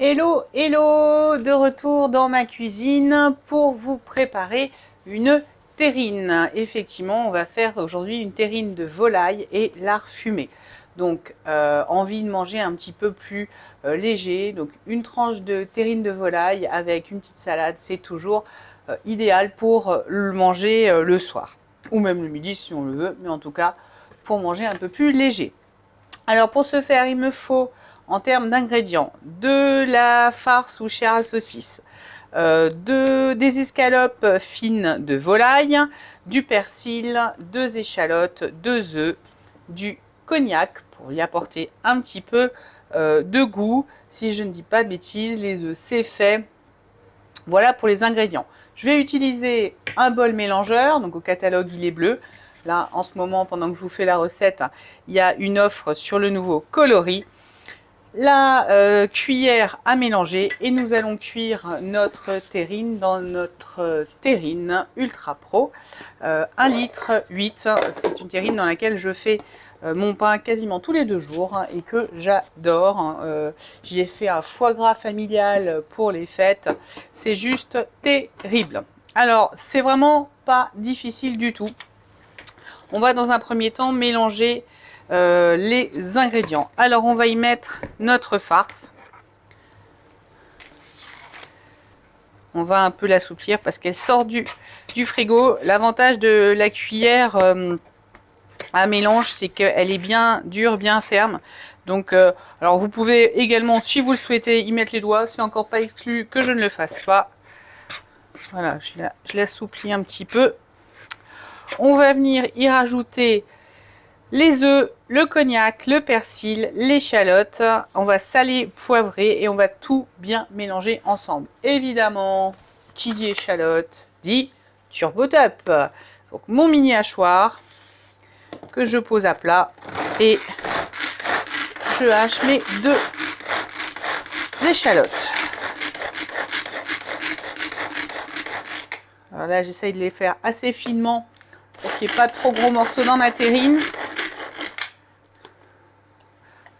Hello, hello, de retour dans ma cuisine pour vous préparer une terrine. Effectivement, on va faire aujourd'hui une terrine de volaille et lard fumé. Donc, envie de manger un petit peu plus léger. Donc, une tranche de terrine de volaille avec une petite salade, c'est toujours idéal pour le manger le soir. Ou même le midi si on le veut, mais en tout cas, pour manger un peu plus léger. Alors pour ce faire, il me faut en termes d'ingrédients de la farce ou chair à saucisse, des escalopes fines de volaille, du persil, 2 échalotes, 2 œufs, du cognac pour y apporter un petit peu de goût. Si je ne dis pas de bêtises, les œufs c'est fait. Voilà pour les ingrédients. Je vais utiliser un bol mélangeur, donc au catalogue il est bleu. Là, en ce moment, pendant que je vous fais la recette, il y a une offre sur le nouveau coloris. La cuillère à mélanger et nous allons cuire notre terrine dans notre terrine Ultra Pro. 1 litre 8, c'est une terrine dans laquelle je fais mon pain quasiment tous les 2 jours et que j'adore. J'y ai fait un foie gras familial pour les fêtes. C'est juste terrible. Alors, c'est vraiment pas difficile du tout. On va dans un premier temps mélanger les ingrédients. Alors on va y mettre notre farce. On va un peu l'assouplir parce qu'elle sort du frigo. L'avantage de la cuillère à mélange, c'est qu'elle est bien dure, bien ferme. Donc, alors vous pouvez également, si vous le souhaitez, y mettre les doigts. C'est encore pas exclu que je ne le fasse pas. Voilà, je l'assouplis un petit peu. On va venir y rajouter les œufs, le cognac, le persil, l'échalote. On va saler, poivrer et on va tout bien mélanger ensemble. Évidemment, qui dit échalote dit turbo top. Donc mon mini hachoir que je pose à plat et je hache mes 2 échalotes. Alors là, j'essaye de les faire assez finement pour qu'il n'y ait pas de trop gros morceaux dans ma terrine.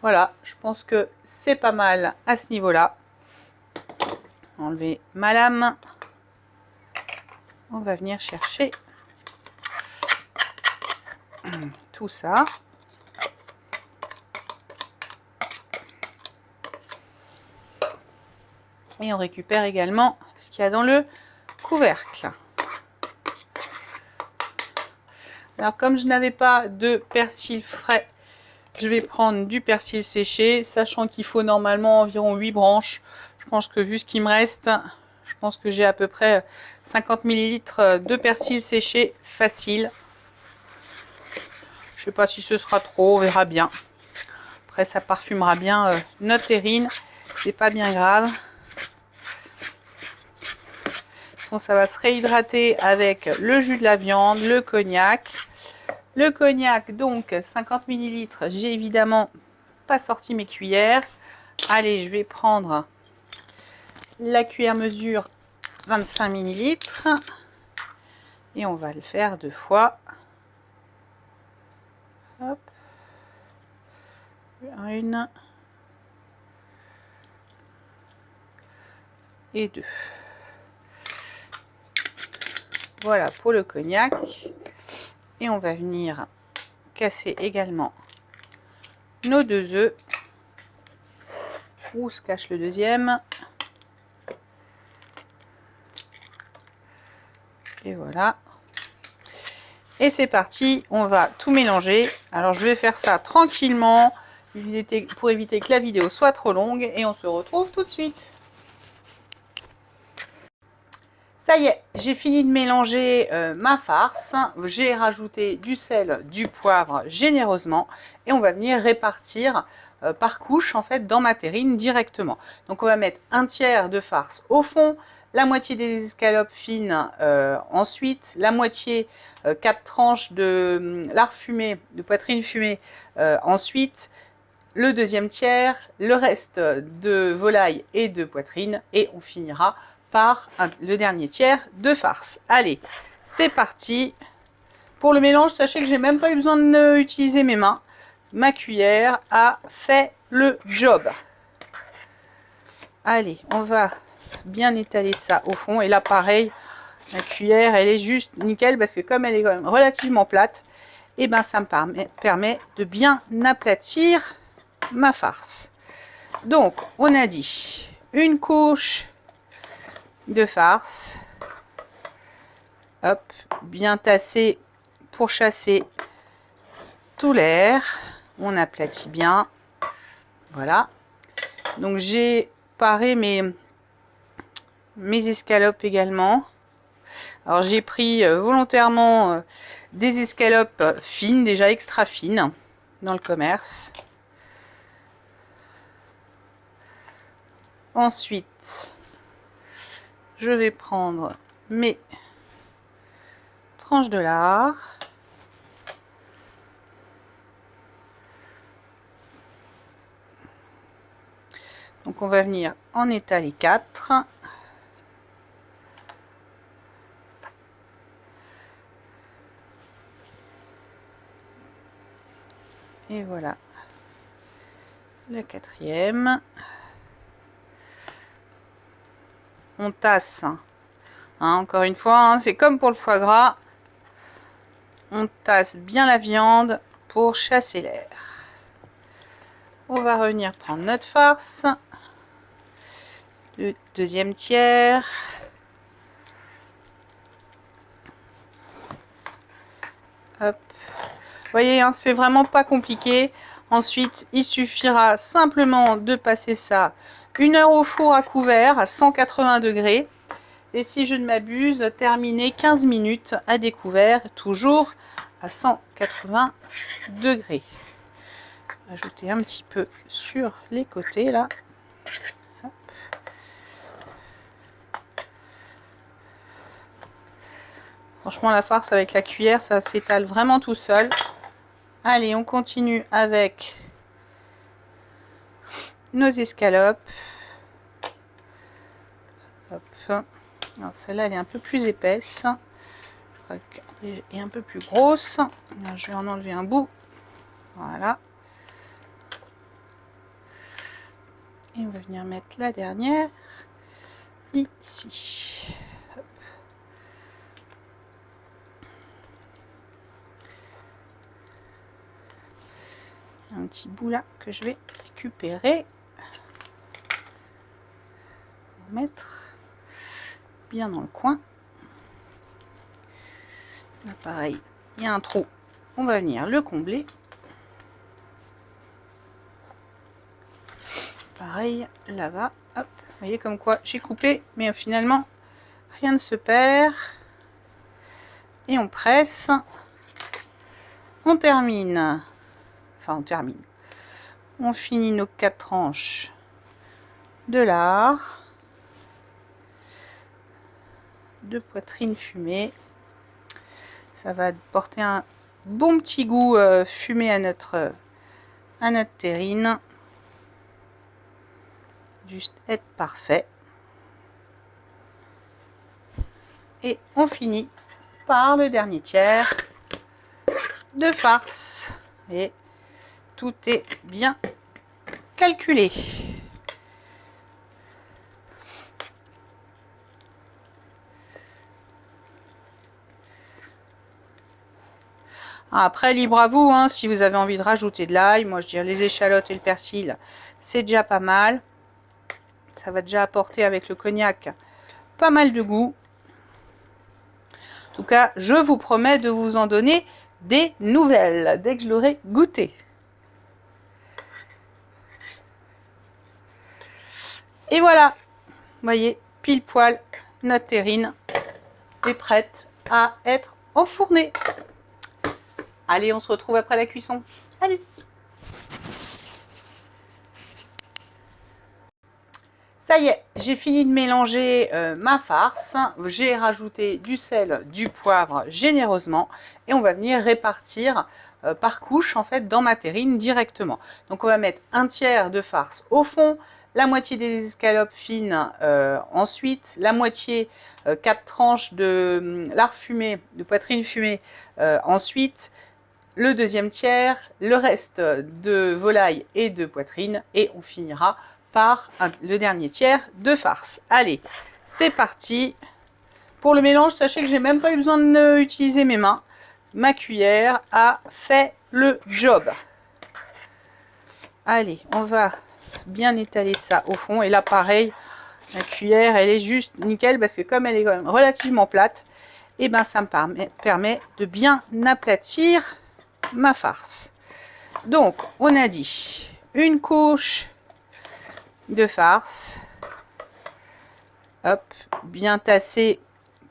Voilà, je pense que c'est pas mal à ce niveau-là. Enlever ma lame. On va venir chercher tout ça. Et on récupère également ce qu'il y a dans le couvercle. Alors comme je n'avais pas de persil frais, je vais prendre du persil séché, sachant qu'il faut normalement environ 8 branches. Je pense que vu ce qui me reste, je pense que j'ai à peu près 50 ml de persil séché facile. Je ne sais pas si ce sera trop, on verra bien. Après ça parfumera bien notre terrine, c'est pas bien grave. Ça va se réhydrater avec le jus de la viande, le cognac. Le cognac, donc 50 ml, j'ai évidemment pas sorti mes cuillères. Allez, je vais prendre la cuillère mesure 25 ml. Et on va le faire 2 fois. Hop. 1 et 2. Voilà pour le cognac. Et on va venir casser également nos 2 œufs. Où se cache le deuxième? Et voilà. Et c'est parti, on va tout mélanger. Alors je vais faire ça tranquillement pour éviter que la vidéo soit trop longue. Et on se retrouve tout de suite. Ça y est, j'ai fini de mélanger ma farce. J'ai rajouté du sel, du poivre généreusement. Et on va venir répartir par couche en fait dans ma terrine directement. Donc on va mettre 1/3 de farce au fond, la moitié des escalopes fines ensuite, la moitié 4 tranches de lard fumé, de poitrine fumée ensuite, le deuxième tiers, le reste de volaille et de poitrine et on finira par le dernier tiers de farce. Allez, c'est parti. Pour le mélange, sachez que j'ai même pas eu besoin d'utiliser mes mains. Ma cuillère a fait le job. Allez, on va bien étaler ça au fond. Et là, pareil, la cuillère, elle est juste nickel parce que comme elle est quand même relativement plate, et ben ça me permet de bien aplatir ma farce. Donc, on a dit une couche de farce. Hop, bien tassé pour chasser tout l'air. On aplatit bien. Voilà. Donc, j'ai paré mes escalopes également. Alors, j'ai pris volontairement des escalopes fines, déjà extra fines, dans le commerce. Ensuite, je vais prendre mes tranches de lard. Donc, on va venir en étaler 4. Et voilà la 4e. On tasse. Hein, encore une fois, hein, c'est comme pour le foie gras. On tasse bien la viande pour chasser l'air. On va revenir prendre notre farce. Le deuxième tiers. Hop. Vous voyez, hein, c'est vraiment pas compliqué. Ensuite, il suffira simplement de passer ça 1 heure au four à couvert à 180 degrés. Et si je ne m'abuse, terminer 15 minutes à découvert, toujours à 180 degrés. Ajouter un petit peu sur les côtés là. Hop. Franchement, la farce avec la cuillère, ça s'étale vraiment tout seul. Allez, on continue avec nos escalopes. Hop. Alors celle-là, elle est un peu plus épaisse. Je crois qu'elle est un peu plus grosse. Alors, je vais en enlever un bout. Voilà. Et on va venir mettre la dernière ici. Hop. Un petit bout là que je vais récupérer. On va mettre bien dans le coin. Là, pareil, il y a un trou. On va venir le combler. Pareil, là-bas. Hop. Vous voyez comme quoi j'ai coupé, mais finalement, rien ne se perd. Et on presse. On termine. Enfin, on termine. On finit nos 4 tranches de lard. De poitrine fumée. Ça va porter un bon petit goût fumé à notre terrine. Juste être parfait. Et on finit par le dernier tiers de farce. Et tout est bien calculé. Après, libre à vous, hein, si vous avez envie de rajouter de l'ail. Moi, je dirais les échalotes et le persil, c'est déjà pas mal. Ça va déjà apporter avec le cognac pas mal de goût. En tout cas, je vous promets de vous en donner des nouvelles dès que je l'aurai goûté. Et voilà, vous voyez, pile poil, notre terrine est prête à être enfournée. Allez, on se retrouve après la cuisson. Salut! Ça y est, j'ai fini de mélanger ma farce. J'ai rajouté du sel, du poivre généreusement. Et on va venir répartir par couche en fait dans ma terrine directement. Donc on va mettre un tiers de farce au fond, la moitié des escalopes fines ensuite, la moitié 4 tranches de lard fumé, de poitrine fumée ensuite, le deuxième tiers, le reste de volaille et de poitrine, et on finira par le dernier tiers de farce. Allez, c'est parti. Pour le mélange, sachez que j'ai même pas eu besoin d'utiliser mes mains. Ma cuillère a fait le job. Allez, on va bien étaler ça au fond. Et là, pareil, la cuillère, elle est juste nickel parce que comme elle est quand même relativement plate, et ben ça me permet de bien aplatir ma farce. Donc, on a dit une couche de farce. Hop, bien tassé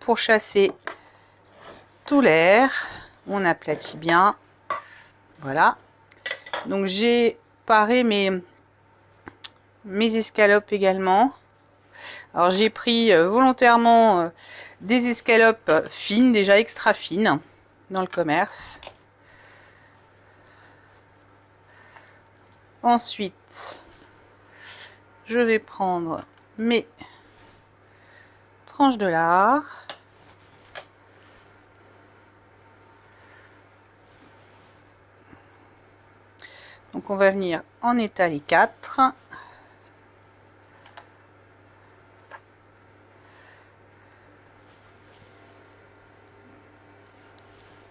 pour chasser tout l'air. On aplatit bien. Voilà. Donc, j'ai paré mes escalopes également. Alors, j'ai pris volontairement des escalopes fines, déjà extra fines, dans le commerce. Ensuite, je vais prendre mes tranches de lard. Donc, on va venir en étaler 4.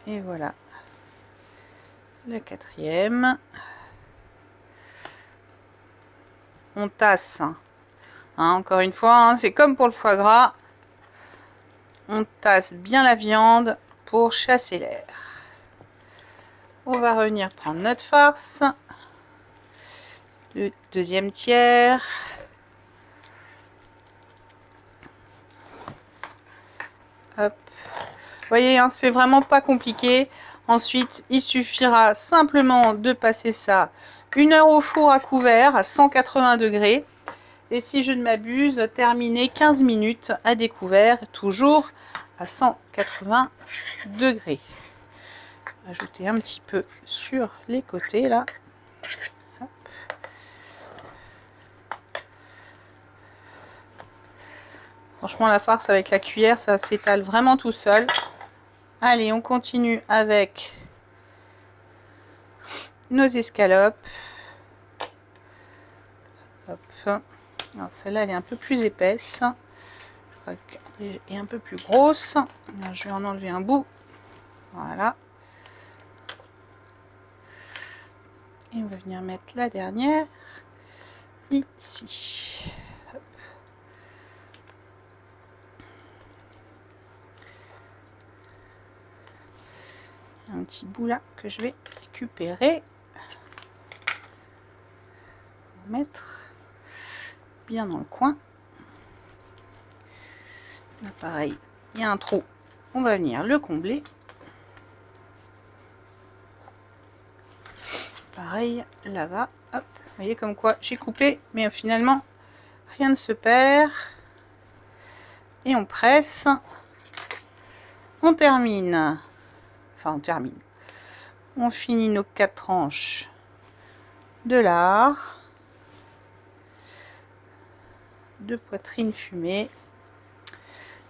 Et voilà le 4e. On tasse. Hein, encore une fois, hein, c'est comme pour le foie gras. On tasse bien la viande pour chasser l'air. On va revenir prendre notre farce. Le deuxième tiers. Hop. Vous voyez, hein, c'est vraiment pas compliqué. Ensuite, il suffira simplement de passer ça 1 heure au four à couvert à 180 degrés. Et si je ne m'abuse, terminer 15 minutes à découvert, toujours à 180 degrés. Ajouter un petit peu sur les côtés là. Hop. Franchement, la farce avec la cuillère, ça s'étale vraiment tout seul. Allez, on continue avec nos escalopes. Hop. Alors celle-là, elle est un peu plus épaisse. Je crois qu'elle est un peu plus grosse. Alors, je vais en enlever un bout. Voilà. Et on va venir mettre la dernière ici. Hop. Un petit bout là que je vais récupérer. Mettre bien dans le coin. Là, pareil, il y a un trou. On va venir le combler. Pareil, là-bas. Hop. Vous voyez comme quoi j'ai coupé, mais finalement, rien ne se perd. Et on presse. On termine. Enfin, on termine. On finit nos 4 tranches de lard. De poitrine fumée.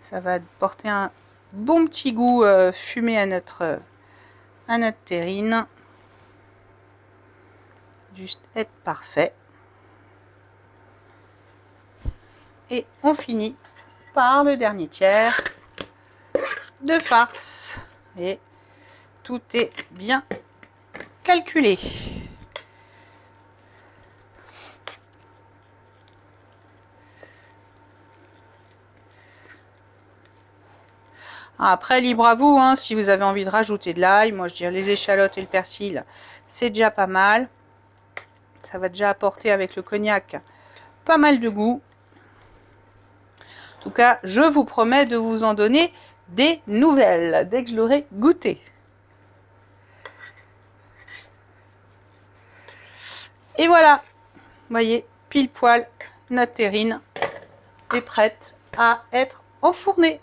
Ça va porter un bon petit goût fumé à notre terrine. Juste être parfait. Et on finit par le dernier tiers de farce. Et tout est bien calculé. Après, libre à vous, hein, si vous avez envie de rajouter de l'ail. Moi, je dirais les échalotes et le persil, c'est déjà pas mal. Ça va déjà apporter avec le cognac pas mal de goût. En tout cas, je vous promets de vous en donner des nouvelles dès que je l'aurai goûté. Et voilà, vous voyez, pile poil, notre terrine est prête à être enfournée.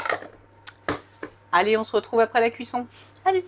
Allez, on se retrouve après la cuisson. Salut!